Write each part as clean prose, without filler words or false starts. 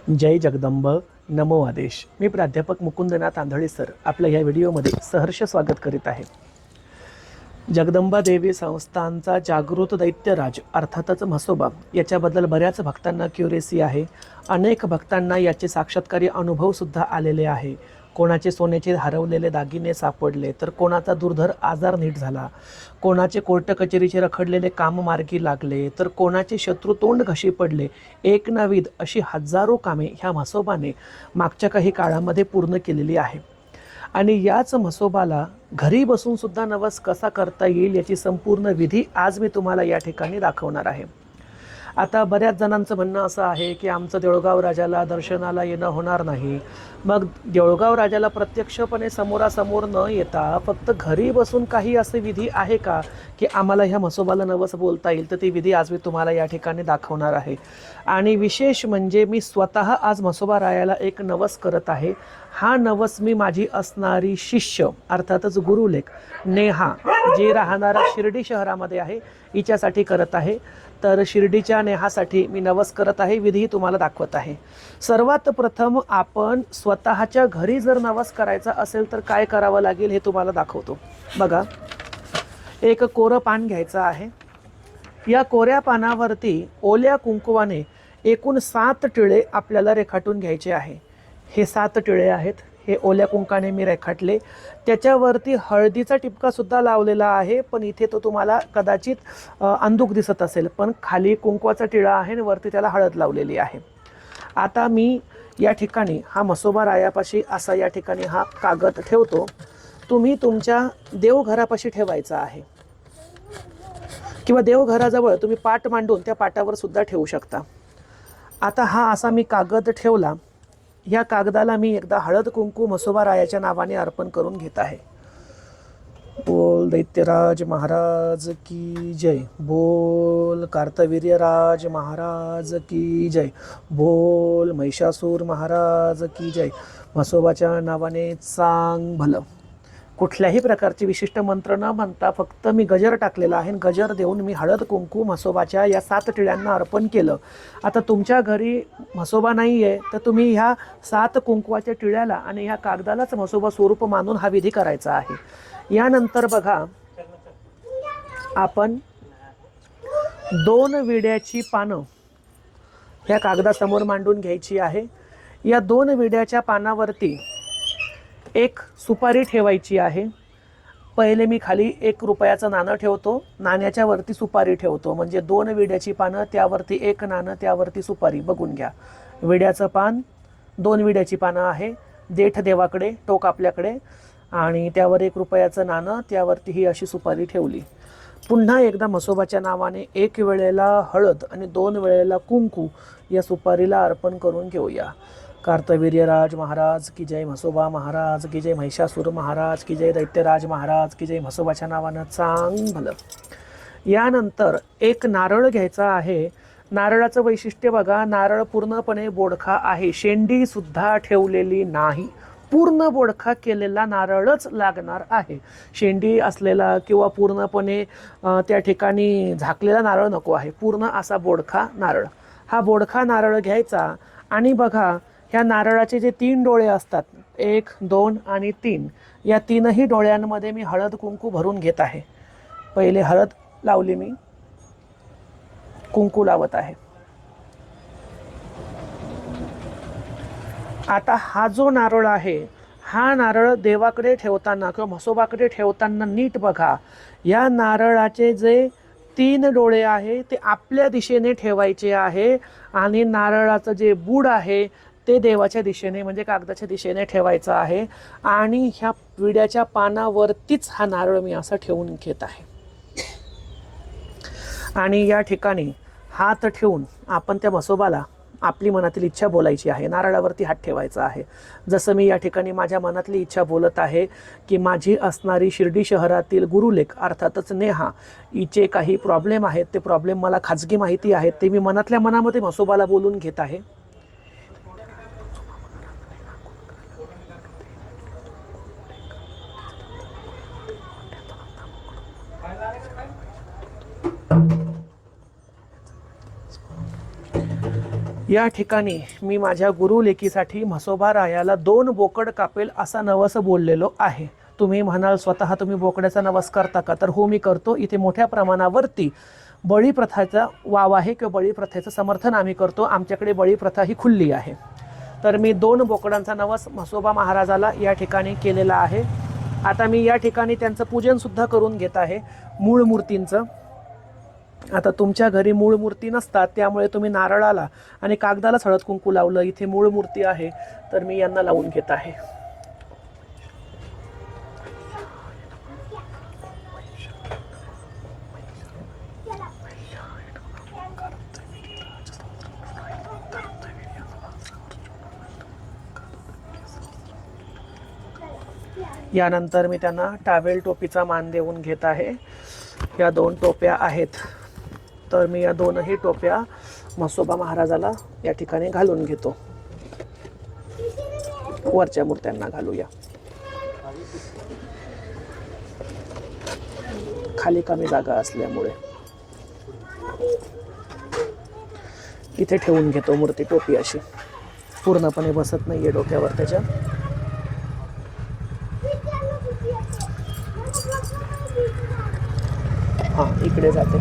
जय जगदंब नमो आदेश. मी प्राध्यापक मुकुंदनाथ आंधळे सर आपल्या या व्हिडिओमध्ये सहर्ष स्वागत करीत आहे. जगदंबा देवी संस्थांचा जागृत दैत्यराज अर्थातच म्हसोबा याच्याबद्दल बऱ्याच भक्तांना क्युरेसी आहे. अनेक भक्तांना याचे साक्षात्कारी अनुभवसुद्धा आलेले आहे. कोणाचे सोन्याचे हरवलेले दागिने सापडले, तर कोणाचा दुर्धर आजार नीट झाला, कोणाचे कोर्ट कचेरीचे रखडलेले काम मार्गी लागले, तर कोणाचे शत्रू तोंड घशी पडले. एक नवीद अशी हजारो कामे ह्या म्हसोबाने मागच्या काही काळामध्ये पूर्ण केलेली आहे. आणि याच म्हसोबाला घरी बसून सुद्धा नवस कसा करता येईल याची संपूर्ण विधी आज मी तुम्हाला या ठिकाणी दाखवणार आहे. आता बऱ्याच जणांचं म्हणणं असं आहे की आमचं देऊळगाव राजाला दर्शनाला येणं होणार नाही. मग देऊळगाव राजाला प्रत्यक्षपणे समोरासमोर न येता फक्त घरी बसून काही असे विधी आहे का की आम्हाला ह्या म्हसोबाला नवस बोलता येईल? तर ती विधी आज मी तुम्हाला या ठिकाणी दाखवणार आहे. आणि विशेष म्हणजे मी स्वतः आज म्हसोबा रायाला एक नवस करत आहे. हा नवस मी माझी असणारी शिष्य अर्थातच गुरुलेख नेहा, जी राहणारा शिर्डी शहरामध्ये आहे, हिच्यासाठी करत आहे. तर शिर्डीच्या नेहासाठी मी नवस करत आहे, विधी तुम्हाला दाखवत आहे. सर्वात प्रथम आपण स्वतःच्या घरी जर नवस करायचा असेल तर काय करावं लागेल हे तुम्हाला दाखवतो. बघा, एक कोरं पान घ्यायचं आहे. या कोऱ्या पानावरती ओल्या कुंकवाने एकूण 7 टिळे आपल्याला रेखाटून घ्यायचे आहे. हे 7 टिळे आहेत, हे ओल्या कुंकाने मी रेखाटले. त्याच्यावरती हळदीचा टिपकासुद्धा लावलेला आहे, पण इथे तो तुम्हाला कदाचित अंधुक दिसत असेल, पण खाली कुंकवाचा टिळा आहे आणि वरती त्याला हळद लावलेली आहे. आता मी या ठिकाणी हा म्हसोबा रायापाशी असा या ठिकाणी हा कागद ठेवतो. तुम्ही तुमच्या देवघरापाशी ठेवायचा आहे किंवा देवघराजवळ तुम्ही पाट मांडून त्या पाटावर सुद्धा ठेवू शकता. आता हा असा मी कागद ठेवला. या कागदाला मी एकदा हळद कुंकू म्हसोबा रायाच्या नावाने अर्पण करून घेत आहे. बोल दैत्यराज महाराज की जय, बोल कार्तवीर्यराज महाराज की जय, बोल महिषासूर महाराज की जय. म्हसोबाच्या नावाने चांग भलं. कुठल्याही प्रकारचे विशिष्ट मंत्र न म्हणता फक्त मी गजर टाकलेला आहे. गजर देऊन मी हळद कुंकू म्हसोबाच्या या 7 टिळ्यांना अर्पण केलं. आता तुमच्या घरी म्हसोबा नाही आहे तर तुम्ही ह्या 7 कुंकवाच्या टिळ्याला आणि ह्या कागदालाच म्हसोबा स्वरूप मानून हा विधी करायचा आहे. यानंतर बघा, आपण 2 विड्याची पानं ह्या कागदासमोर मांडून घ्यायची आहे. या 2 विड्याच्या पानावरती एक सुपारी ठेवायची आहे. पहिले मी खाली 1 रुपयाचं नाणं ठेवतो, नाण्याच्या वरती सुपारी ठेवतो, म्हणजे 2 विड्याची पानं, त्यावरती 1 नाणं, त्यावरती सुपारी. बघून घ्या, विड्याचं पान, 2 विड्याची पानं आहे, देठ देवाकडे, टोक आपल्याकडे, आणि त्यावर 1 रुपयाचं नाणं, त्यावरती ही अशी सुपारी ठेवली. पुन्हा एकदा म्हसोबाच्या नावाने 1 वेळेला हळद आणि 2 वेळेला कुंकू या सुपारीला अर्पण करून घेऊया. कार्तवीर्यराज महाराज की जय, म्हसोबा महाराज की जय, महिषासूर महाराज की जय, दैत्यराज महाराज की जय. म्हसोबाच्या नावानं चांग भलं. यानंतर एक नारळ घ्यायचा आहे. नारळाचं वैशिष्ट्य बघा, नारळ पूर्णपणे बोडखा आहे, शेंडी सुद्धा ठेवलेली नाही. पूर्ण बोडखा केलेला नारळच लागणार आहे. शेंडी असलेला किंवा पूर्णपणे त्या ठिकाणी झाकलेला नारळ नको आहे. पूर्ण असा बोडखा नारळ. हा बोडखा नारळ घ्यायचा आणि बघा, ह्या नारळाचे जे 3 डोळे असतात, 1, 2 आणि 3, या 3ही डोळ्यांमध्ये मी हळद कुंकू भरून घेत आहे. पहिले हळद लावली, मी कुंकू लावत आहे. आता हा जो नारळ आहे, हा नारळ देवाकडे ठेवताना किंवा म्हसोबाकडे ठेवताना नीट बघा, या नारळाचे जे 3 डोळे आहे ते आपल्या दिशेने ठेवायचे आहे आणि नारळाचं जे बुड आहे ते देवाच्या दिशेने म्हणजे कागदाच्या दिशेने ठेवायचं आहे. आणि ह्या विड्याच्या पानावरतीच हा नारळ मी असा ठेवून घेत आहे. आणि या ठिकाणी हात ठेवून आपण त्या म्हसोबाला आपली मनातील इच्छा बोलायची आहे. नारळावरती हात ठेवायचा आहे. जसं मी या ठिकाणी माझ्या मनातली इच्छा बोलत आहे की माझी असणारी शिर्डी शहरातील गुरुलेख अर्थातच नेहा, हिचे काही प्रॉब्लेम आहेत, ते प्रॉब्लेम मला खाजगी माहिती आहेत, ते मी मनातल्या मनामध्ये म्हसोबाला बोलून घेत आहे. या ठिकाणी मी माझ्या गुरुलेकीसाठी म्हसोबा रायाला 2 बोकड कापेल असा नवस बोललेलो आहे. तुम्ही म्हणाल स्वतः तुम्ही बोकड्याचा नवस करता का? तर हो, मी करतो. इथे मोठ्या प्रमाणावरती बळी प्रथाचा वाव आहे किंवा बळी प्रथेचं समर्थन आम्ही करतो. आमच्याकडे बळी प्रथा ही खुल्ली आहे. तर मी 2 बोकडांचा नवस म्हसोबा महाराजाला या ठिकाणी केलेला आहे. आता मी या ठिकाणी त्यांचं पूजनसुद्धा करून घेत आहे मूळ मूर्तींचं. आता तुमच्या घरी मूळ मूर्ती नसतात, त्यामुळे तुम्ही नारळाला आणि कागदालाच हळद कुंकू लावलं. इथे मूळ मूर्ती आहे, तर मी यांना लावून घेत आहे. यानंतर मी त्यांना टावेल टोपीचा मान देऊन घेत आहे. या 2 टोप्या आहेत, तर मी या 2ही टोप्या म्हसोबा महाराजाला या ठिकाणी घालून घेतो. वरच्या मूर्त्यांना घालूया. खाली कमी जागा असल्यामुळे इथे ठेवून घेतो मूर्ती. टोपी अशी पूर्णपणे बसत नाहीये डोक्यावर त्याच्या. हां, इकडे जाते.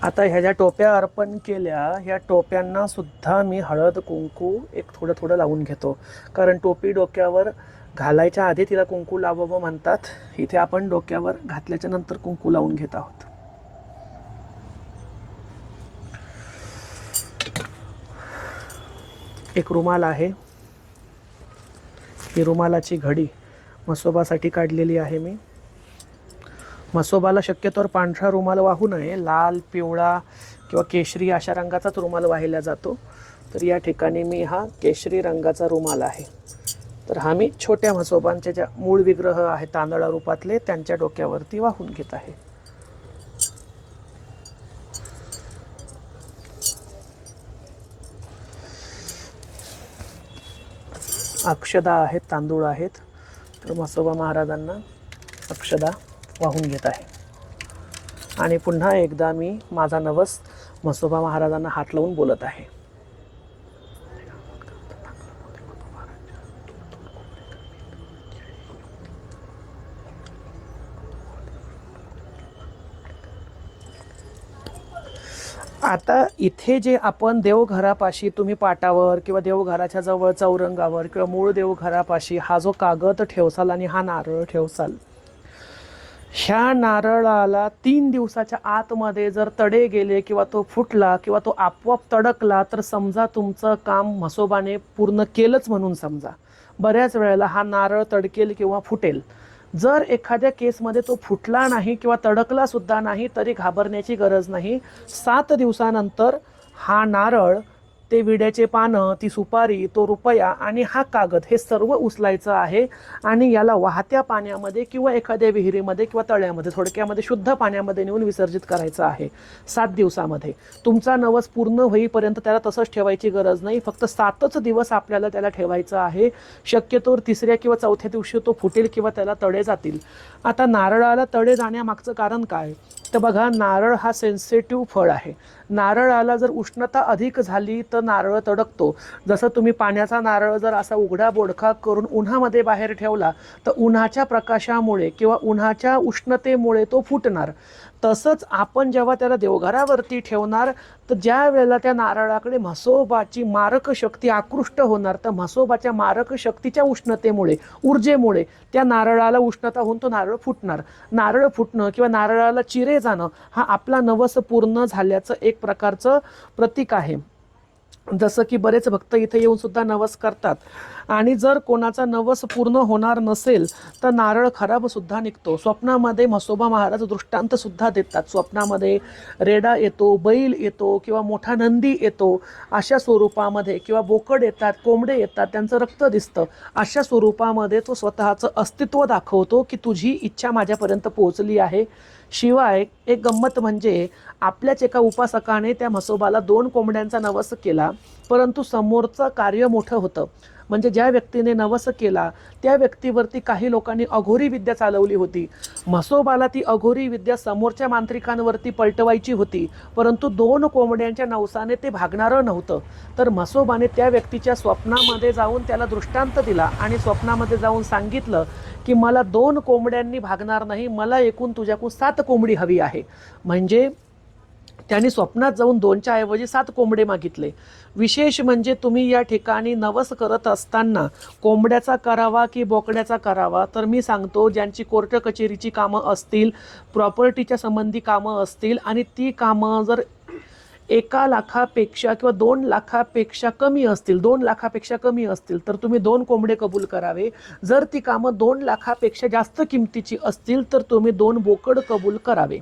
आता ह्या ज्या टोप्या अर्पण केल्या, ह्या टोप्यांना सुद्धा मी हळद कुंकू एक थोडं थोडं लावून घेतो. कारण टोपी डोक्यावर घालायच्या आधी तिला कुंकू लावावं म्हणतात. इथे आपण डोक्यावर घातल्याच्या नंतर कुंकू लावून घेत आहोत. एक रुमाल आहे. ही रुमालाची घडी म्हसोबासाठी काढलेली आहे मी. म्हसोबाला शक्यतोवर पांढरा रुमाल वाहू नये, लाल, पिवळा किंवा केशरी अशा रंगाचाच रुमाल वाहिला जातो. तर या ठिकाणी मी हा केशरी रंगाचा रुमाल आहे. तर हा मी छोट्या म्हसोबांचे ज्या मूळ विग्रह आहेत तांदळा रूपातले, त्यांच्या डोक्यावरती वाहून घेत आहे. अक्षदा आहेत, तांदूळ आहेत. तर म्हसोबा महाराजांना अक्षदा वाहून घेत आहे. आणि पुन्हा एकदा मी माझा नवस म्हसोबा महाराजांना हात लावून बोलत आहे. आता इथे जे आपण देवघरापाशी तुम्ही पाटावर किंवा देवघराच्या जवळ चौरंगावर किंवा मूळ देवघरापाशी हा जो कागद ठेवसाल आणि हा नारळ ठेवसाल, ह्या नारळाला 3 दिवसाच्या आतमध्ये जर तडे गेले किंवा तो फुटला किंवा तो आपोआप तडकला, तर समजा तुमचं काम म्हसोबाने पूर्ण केलंच म्हणून समजा. बऱ्याच वेळेला हा नारळ तडकेल किंवा फुटेल. जर एखाद्या केसमध्ये तो फुटला नाही किंवा तडकला सुद्धा नाही, तरी घाबरण्याची गरज नाही. 7 दिवसानंतर हा नारळ, ते विड्याचे पानं, ती सुपारी, तो रुपया आणि हा कागद हे सर्व उचलायचं आहे आणि याला वाहत्या पाण्यामध्ये किंवा एखाद्या विहिरीमध्ये किंवा तळ्यामध्ये, थोडक्यामध्ये शुद्ध पाण्यामध्ये नेऊन विसर्जित करायचं आहे 7 दिवसामध्ये. तुमचा नवस पूर्ण होईपर्यंत त्याला तसंच ठेवायची गरज नाही. फक्त 7च दिवस आपल्याला त्याला ठेवायचं आहे. शक्यतोवर 3ऱ्या किंवा 4थ्या दिवशी तो फुटेल किंवा त्याला तडे जातील. आता नारळाला तडे जाण्यामागचं कारण काय? तर बघा, नारळ हा सेन्सिटिव्ह फळ आहे. नारळाला जर उष्णता अधिक झाली तर नारळ तडकतो. जसं तुम्ही पाण्याचा नारळ जर असा उघडा बोडखा करून उन्हामध्ये बाहेर ठेवला, तर उन्हाच्या प्रकाशामुळे किंवा उन्हाच्या उष्णतेमुळे तो फुटणार. तसंच आपण जेव्हा त्याला देवघरावरती ठेवणार, तर ज्या वेळेला त्या नारळाकडे म्हसोबाची मारक शक्ती आकृष्ट होणार, तर म्हसोबाच्या मारक शक्तीच्या उष्णतेमुळे, ऊर्जेमुळे त्या नारळाला उष्णता होऊन तो नारळ फुटणार. नारळ फुटणं किंवा नारळाला चिरे जाणं हा आपला नवस पूर्ण झाल्याचं एक प्रकारचं प्रतीक आहे. जसं की बरेच भक्त इथे येऊन सुद्धा नवस करतात. आणि जर कोणाचा नवस पूर्ण होणार नसेल तर नारळ खराब सुद्धा निघतो. स्वप्नामध्ये म्हसोबा महाराज दृष्टांत सुद्धा देतात. स्वप्नामध्ये रेडा येतो, बैल येतो किंवा मोठा नंदी येतो, अशा स्वरूपामध्ये, किंवा बोकड येतात, कोंबडे येतात, त्यांचं रक्त दिसतं, अशा स्वरूपामध्ये तो स्वतःचं अस्तित्व दाखवतो की तुझी इच्छा माझ्यापर्यंत पोहोचली आहे. शिवाय एक गंमत म्हणजे, आपल्याच एका उपासकाने त्या म्हसोबाला 2 कोंबड्यांचा नवस केला, परंतु समोरचं कार्य मोठं होतं. म्हणजे ज्या व्यक्तीने नवस केला त्या व्यक्तीवरती काही लोकांनी अघोरी विद्या चालवली होती. म्हसोबाला ती अघोरी विद्या समोरच्या मांत्रिकांवरती पलटवायची होती, परंतु 2 कोंबड्यांच्या नवसाने ते भागणारं नव्हतं. तर म्हसोबाने त्या व्यक्तीच्या स्वप्नामध्ये जाऊन त्याला दृष्टांत दिला आणि स्वप्नामध्ये जाऊन सांगितलं की मला 2 कोंबड्यांनी भागणार नाही, मला एकूण तुझ्याकडून 7 कोंबडी हवी आहे. म्हणजे त्यांनी स्वप्नात जाऊन 2च्या ऐवजी 7 कोंबडे मागितले. विशेष म्हणजे तुम्ही या ठिकाणी नवस करत असताना कोंबड्याचा करावा की बोकड्याचा करावा, तर मी सांगतो ज्यांची कोर्ट कचेरीची कामं असतील, प्रॉपर्टीच्या संबंधी कामं असतील आणि ती कामं जर 1 लाखापेक्षा किंवा 2 लाखापेक्षा कमी असतील, 2 लाखापेक्षा कमी असतील, तर तुम्ही 2 कोंबडे कबूल करावे. जर ती कामं 2 लाखापेक्षा जास्त किमतीची असतील तर तुम्ही 2 बोकड कबूल करावे.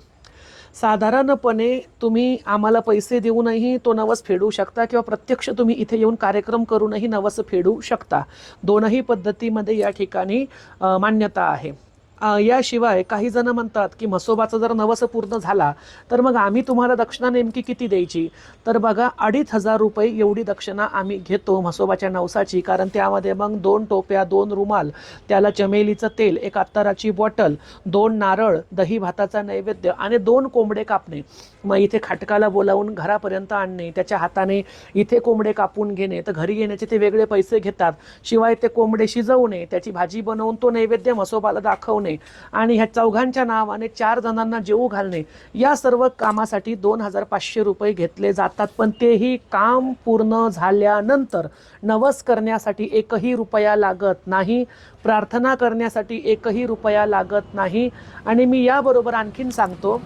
साधारणपणे तुम्ही आम्हाला पैसे देऊनही तो नवस फेडू शकता किंवा प्रत्यक्ष तुम्ही इथे येऊन कार्यक्रम करूनही नवस फेडू शकता. दोनही पद्धतीमध्ये या ठिकाणी मान्यता आहे. याशिवाय काही जण म्हणतात की म्हसोबाचा जर नवस पूर्ण झाला तर मग आम्ही तुम्हाला दक्षिणा नेमकी किती द्यायची, तर बघा 2,500 रुपये एवढी दक्षिणा आम्ही घेतो म्हसोबाच्या नवसाची. कारण त्यामध्ये मग 2 टोप्या, 2 रुमाल, त्याला चमेलीचं तेल, 1 अत्तराची बॉटल, 2 नारळ, दही भाताचा नैवेद्य आणि 2 कोंबडे कापणे. मग इथे खाटकाला बोलावून घरापर्यंत आणणे, त्याच्या हाताने इथे कोंबडे कापून घेणे, तर घरी येण्याचे ते वेगळे पैसे घेतात. शिवाय ते कोंबडे शिजवणे, त्याची भाजी बनवून तो नैवेद्य म्हसोबाला दाखवणे आणि ह्या चौघांच्या नावाने 4 जणांना जेवू घालणे, या सर्व कामासाठी 2,500 रुपये घेतले जातात. पण तेही काम पूर्ण झाल्यानंतर नवस करण्यासाठी 1ही रुपया लागत नाही, प्रार्थना करण्यासाठी 1ही रुपया लागत नाही. आणि मी याबरोबर आणखीन सांगतो,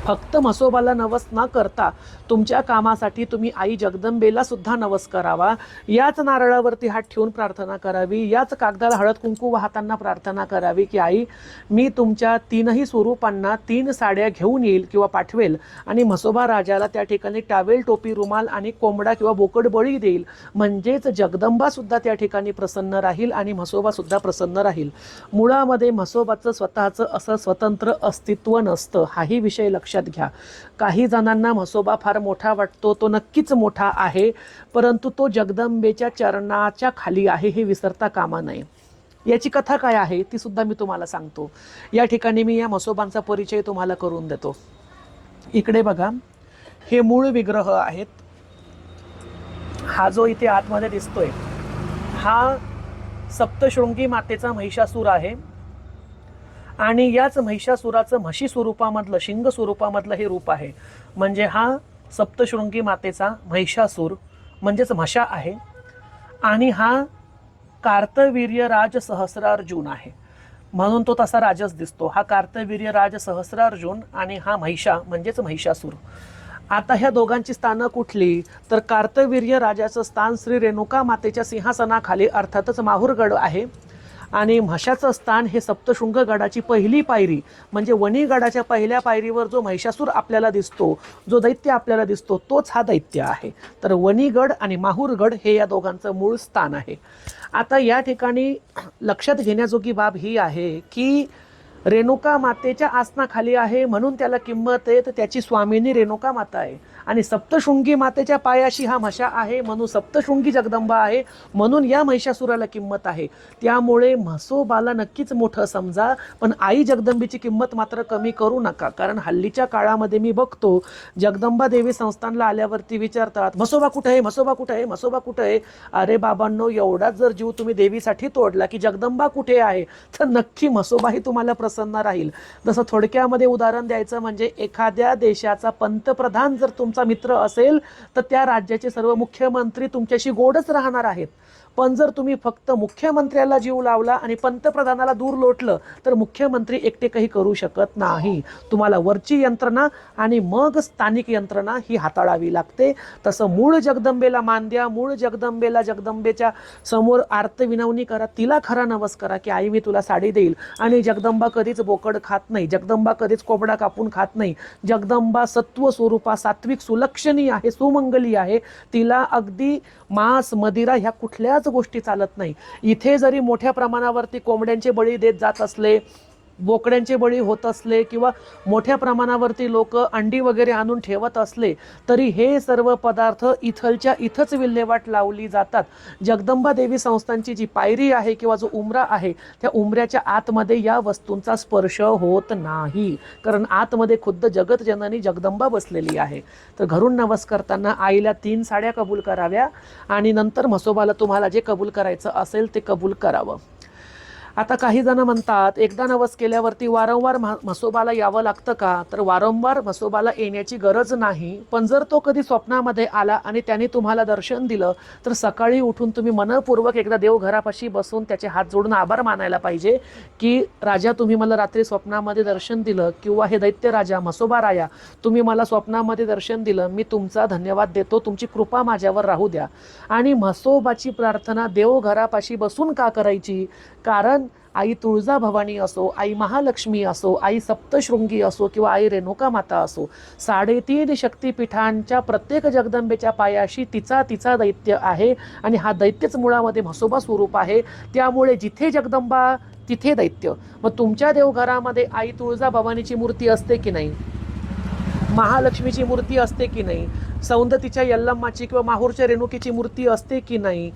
फक्त म्हसोबाला नवस न करता तुमच्या कामासाठी तुम्ही आई जगदंबेला सुद्धा नवस करावा. याच नारळावरती हात ठेवून प्रार्थना करावी, याच कागदाला हळद कुंकू वाहताना प्रार्थना करावी की आई मी तुमच्या 3ही स्वरूपांना 3 साड्या घेऊन येईल किंवा पाठवेल आणि म्हसोबा राजाला त्या ठिकाणी टावेल, टोपी, रुमाल आणि कोंबडा किंवा बोकड बळी देईल. म्हणजेच जगदंबा सुद्धा त्या ठिकाणी प्रसन्न राहील आणि म्हसोबा सुद्धा प्रसन्न राहील. मुळामध्ये म्हसोबाचं स्वतःचं असं स्वतंत्र अस्तित्व नसतं, हाही विषय लक्षात घ्या. काही जणांना म्हसोबा फार मोठा वाटतो, तो नक्कीच मोठा आहे, परंतु तो जगदंबेच्या चरणाच्या खाली आहे हे विसरता कामा नये. याची कथा काय आहे ती सुद्धा मी तुम्हाला सांगतो. या ठिकाणी मी या म्हसोबांचा परिचय तुम्हाला करून देतो. इकडे बघा, हे मूळ विग्रह आहेत. हा जो इथे आतमध्ये दिसतोय हा सप्तशृंगी मातेचा महिषासूर आहे आणि याच महिषासुराचं म्हशी स्वरूपामधलं, शिंग स्वरूपामधलं हे रूप आहे. म्हणजे हा सप्तशृंगी मातेचा महिषासूर म्हणजेच म्हशा आहे आणि हा कार्तवीर्यराज सहस्रार्जुन आहे, म्हणून तो तसा राजच दिसतो. हा कार्तवीर्यराज सहस्रार्जुन आणि हा महिषा म्हणजेच महिषासूर. आता ह्या दोघांची स्थानं कुठली, तर कार्तवीर्य राजाचं स्थान श्री रेणुका मातेच्या सिंहासनाखाली अर्थातच माहूरगड आहे आणि म्हशाचं स्थान हे सप्तशृंग गडाची पहिली पायरी म्हणजे वणी गडाच्या पहिल्या पायरीवर जो महिषासूर आपल्याला दिसतो, जो दैत्य आपल्याला दिसतो, तोच हा दैत्य आहे. तर वणीगड आणि माहूरगड हे या दोघांचं मूळ स्थान आहे. आता या ठिकाणी लक्षात घेण्याजोगी बाब ही आहे की रेणुका मातेच्या आसनाखाली आहे म्हणून त्याला किंमत आहे, तर त्याची स्वामिनी रेणुका माता आहे. आणि सप्तशृंगी मातेच्या पायाशी हा म्हशा आहे म्हणून सप्तशृंगी जगदंबा आहे, म्हणून या महिषासुराला किंमत आहे. त्यामुळे म्हसोबाला नक्कीच मोठं समजा, पण आई जगदंबेची किंमत मात्र कमी करू नका. कारण हल्लीच्या काळामध्ये मी बघतो जगदंबा देवी संस्थानला आल्यावरती विचारतात म्हसोबा कुठे आहे, म्हसोबा कुठे आहे, म्हसोबा कुठे आहे. अरे बाबांनो, एवढाच जर जीव तुम्ही देवीसाठी तोडला की जगदंबा कुठे आहे, तर नक्की म्हसोबाही तुम्हाला प्रसन्न राहील. जसं थोडक्यामध्ये उदाहरण द्यायचं म्हणजे एखाद्या देशाचा पंतप्रधान जर तुमचा मित्र असेल तर त्या राज्याचे सर्व मुख्यमंत्री तुमच्याशी गोडच राहणार आहेत. पण जर तुम्ही फक्त मुख्यमंत्र्याला जीव लावला आणि पंतप्रधानाला दूर लोटलं तर मुख्यमंत्री एकटे काही करू शकत नाही. तुम्हाला वरची यंत्रणा आणि मग स्थानिक यंत्रणा ही हाताळावी लागते. तसं मूळ जगदंबेला मान द्या, मूळ जगदंबेला जगदंबेच्या समोर आर्त विनवणी करा, तिला खरा नवस करा की आई मी तुला साडी देईल. आणि जगदंबा कधीच बोकड खात नाही, जगदंबा कधीच कोंबडा कापून खात नाही. जगदंबा सत्व स्वरूपा सात्विक सुलक्षणी आहे, सुमंगली आहे. तिला अगदी मांस मदिरा ह्या कुठल्याच गोष्टी चालत नाही. इथे जरी मोठ्या प्रमाणावरती कोंबड्यांचे बळी देत जात असले बोकड्यांचे बळी होत असले किंवा मोठ्या प्रमाणावरती लोक अंडी वगैरे आणून ठेवत असले तरी हे सर्व पदार्थ इथलच्या इथंच विल्हेवाट लावली जातात. जगदंबा देवी संस्थांची जी पायरी आहे किंवा जो उमरा आहे त्या उमऱ्याच्या आतमध्ये या वस्तूंचा स्पर्श होत नाही, कारण आतमध्ये खुद्द जगत जननी जगदंबा बसलेली आहे. तर घरून नवस करताना आईला 3 साड्या कबूल कराव्या आणि नंतर म्हसोबाला तुम्हाला जे कबूल करायचं असेल ते कबूल करावं. आता काही जण म्हणतात एकदा नवस केल्यावरती वारंवार म्हसोबाला यावं लागतं का? तर वारंवार म्हसोबाला येण्याची गरज नाही, पण जर तो कधी स्वप्नामध्ये आला आणि त्याने तुम्हाला दर्शन दिलं तर सकाळी उठून तुम्ही मनपूर्वक एकदा देवघरापाशी बसून त्याचे हात जोडून आभार मानायला पाहिजे की राजा तुम्ही मला रात्री स्वप्नामध्ये दर्शन दिलं, किंवा हे दैत्य राजा म्हसोबा राया तुम्ही मला स्वप्नामध्ये दर्शन दिलं, मी तुमचा धन्यवाद देतो, तुमची कृपा माझ्यावर राहू द्या. आणि म्हसोबाची प्रार्थना देवघरापाशी बसून का करायची? कारण आई तुळजाभवानी असो, आई महालक्ष्मी असो, आई सप्तशृंगी असो किंवा आई रेणुका माता असो, 3.5 शक्तिपीठांच्या प्रत्येक जगदंबेच्या पायाशी तिचा तिचा दैत्य आहे आणि हा दैत्यच मुळामध्ये म्हसोबा स्वरूप आहे. त्यामुळे जिथे जगदंबा तिथे दैत्य. मग तुमच्या देवघरामध्ये आई तुळजाभवानीची मूर्ती असते की नाही? महालक्ष्मीची मूर्ती असते की नाही? सौंदतीच्या यल्लम्माची किंवा माहूरच्या रेणुकीची मूर्ती असते की नाही?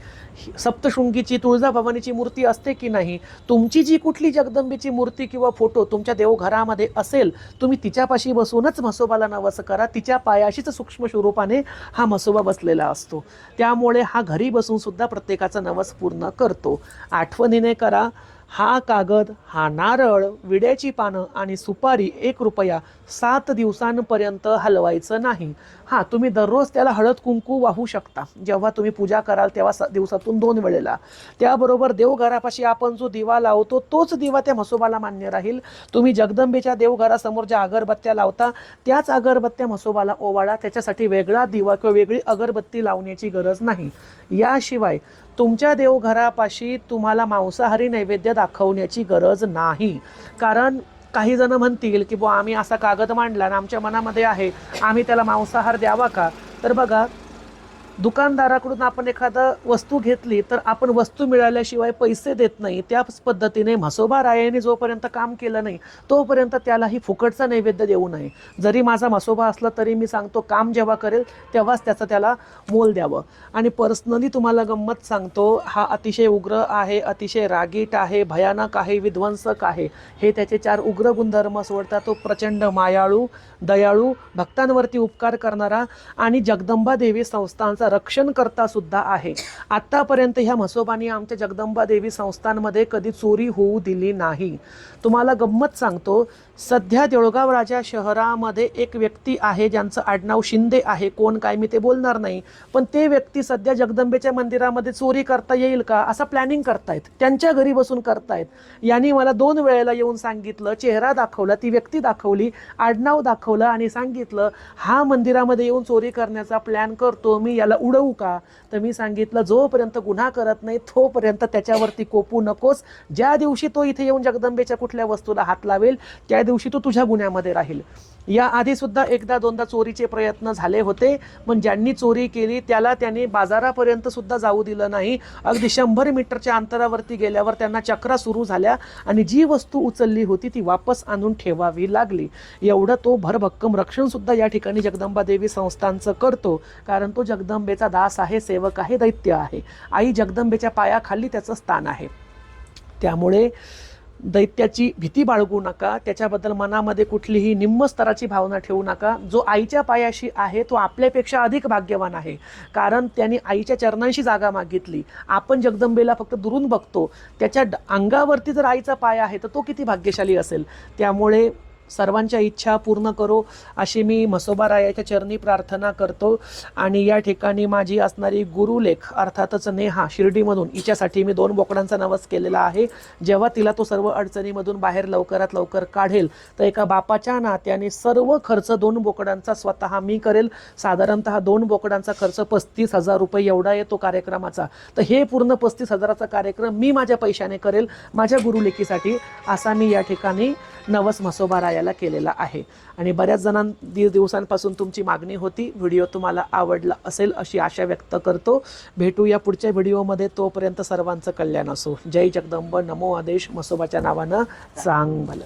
सप्तशृंगीची तुळजाभवानीची मूर्ती असते की नाही? तुमची जी कुठली जगदंबेची मूर्ती किंवा फोटो तुमच्या देवघरामध्ये असेल, तुम्ही तिच्यापाशी बसूनच म्हसोबाला नवस करा. तिच्या पायाशीच सूक्ष्म स्वरूपाने हा म्हसोबा बसलेला असतो. त्यामुळे हा घरी बसून सुद्धा प्रत्येकाचा नवस पूर्ण करतो. आठवणीने करा. हा कागद, हा नारळ, विड्याची पानं आणि सुपारी 1 रुपया 7 दिवसांपर्यंत हलवायचं नाही. हां, तुम्ही दररोज त्याला हळद कुंकू वाहू शकता जेव्हा तुम्ही पूजा कराल तेव्हा, दिवसातून 2 वेळेला. त्याबरोबर देवघरापाशी आपण जो दिवा लावतो तोच दिवा त्या म्हसोबाला मान्य राहील. तुम्ही जगदंबेच्या देवघरासमोर ज्या अगरबत्त्या लावता त्याच अगरबत्त्या म्हसोबाला ओवाळा. त्याच्यासाठी वेगळा दिवा किंवा वेगळी अगरबत्ती लावण्याची गरज नाही. याशिवाय तुमच्या देवघरापाशी तुम्हाला मांसाहारी नैवेद्य दाखवण्याची गरज नाही. कारण काही जण म्हणतील की बुवा आम्ही असा कागद मांडला आणि आमच्या मनामध्ये आहे आम्ही त्याला मांसाहार द्यावा का? तर बघा, दुकानदाराकडून आपण एखादं वस्तू घेतली तर आपण वस्तू मिळाल्याशिवाय पैसे देत नाही. त्याच पद्धतीने म्हसोबा रायाने जोपर्यंत काम केलं नाही तोपर्यंत त्यालाही फुकटचा नैवेद्य देऊ नये. जरी माझा म्हसोबा असला तरी मी सांगतो काम जेव्हा करेल तेव्हाच त्याचं त्याला मोल द्यावं. आणि पर्सनली तुम्हाला गंमत सांगतो, हा अतिशय उग्र आहे, अतिशय रागीट आहे, भयानक आहे, विध्वंसक आहे. हे त्याचे 4 उग्र गुणधर्म सोडता तो प्रचंड मायाळू, दयाळू, भक्तांवरती उपकार करणारा आणि जगदंबा देवी संस्थांचा रक्षण करता सुद्धा आहे. आतापर्यंत ह्या म्हसोबानी आमच्या जगदंबा देवी संस्थांमध्ये कधी चोरी होऊ दिली नाही. तुम्हाला गंमत सांगतो, सध्या देऊळगाव राजा शहरामध्ये एक व्यक्ती आहे ज्यांचं आडनाव शिंदे आहे. कोण काय मी ते बोलणार नाही, पण ते व्यक्ती सध्या जगदंबेच्या मंदिरामध्ये चोरी करता येईल का असं प्लॅनिंग करतायत. त्यांच्या घरी बसून करतायत. यांनी मला 2 वेळेला येऊन सांगितलं, चेहरा दाखवला, ती व्यक्ती दाखवली, आडनाव दाखवलं आणि सांगितलं हा मंदिरामध्ये येऊन चोरी करण्याचा प्लॅन करतो, मी याला उडवू का? तर मी सांगितलं जोपर्यंत गुन्हा करत नाही तोपर्यंत त्याच्यावरती कोपू नकोस. ज्या दिवशी तो इथे येऊन जगदंबेच्या कुठल्या वस्तूला हात लावेल त्या दिवशी तो तुझ्या गुन्ह्यामध्ये राहील. या आधी सुद्धा 1दा-2दा चोरीचे प्रयत्न झाले होते, पण ज्यांनी चोरी केली त्याला त्यांनी बाजारापर्यंत सुद्धा जाऊ दिलं नाही. अगदी 100 मीटरच्या अंतरावरती गेल्यावर त्यांना चक्रा सुरू झाल्या आणि जी वस्तू उचलली होती ती वापस आणून ठेवावी लागली. एवढं तो भरभक्कम रक्षण सुद्धा या ठिकाणी जगदंबा देवी संस्थांचं करतो, कारण तो जगदंबेचा दास आहे, सेवक आहे, दैत्य आहे. आई जगदंबेच्या पायाखाली त्याचं स्थान आहे. त्यामुळे दैत्याची भीती बाळगू नका, त्याच्याबद्दल मनामध्ये कुठलीही निम्न स्तराची भावना ठेवू नका. जो आईच्या पायाशी आहे तो आपल्यापेक्षा अधिक भाग्यवान आहे, कारण त्यांनी आईच्या चरणांशी जागा मागितली. आपण जगदंबेला फक्त दुरून बघतो, त्याच्या अंगावरती जर आईचा पाय आहे तर तो किती भाग्यशाली असेल. त्यामुळे सर्वांच्या इच्छा पूर्ण करो अशी मी म्हसोबा रायाच्या चरणी प्रार्थना करतो. आणि या ठिकाणी माझी असणारी गुरुलेख अर्थातच नेहा शिर्डीमधून, हिच्यासाठी मी 2 बोकडांचा नवस केलेला आहे. जेव्हा तिला तो सर्व अडचणीमधून बाहेर लवकरात लवकर काढेल तर एका बापाच्या नात्याने सर्व खर्च 2 बोकडांचा स्वतः मी करेल. साधारणतः 2 बोकडांचा खर्च 35,000 रुपये एवढा येतो कार्यक्रमाचा. तर हे पूर्ण 35,000चा कार्यक्रम मी माझ्या पैशाने करेल माझ्या गुरुलेखीसाठी, असा मी या ठिकाणी नवस म्हसोबा रायाला केलेला आहे. आणि बऱ्याच दिवसांपासून तुमची मागणी होती. व्हिडिओ तुम्हाला आवडला असेल अशी आशा व्यक्त करतो. भेटूया पुढच्या व्हिडिओमध्ये. तोपर्यंत सर्वांचं कल्याण असो. जय जगदंब. नमो आदेश. म्हसोबाच्या नावानं चांग भलं.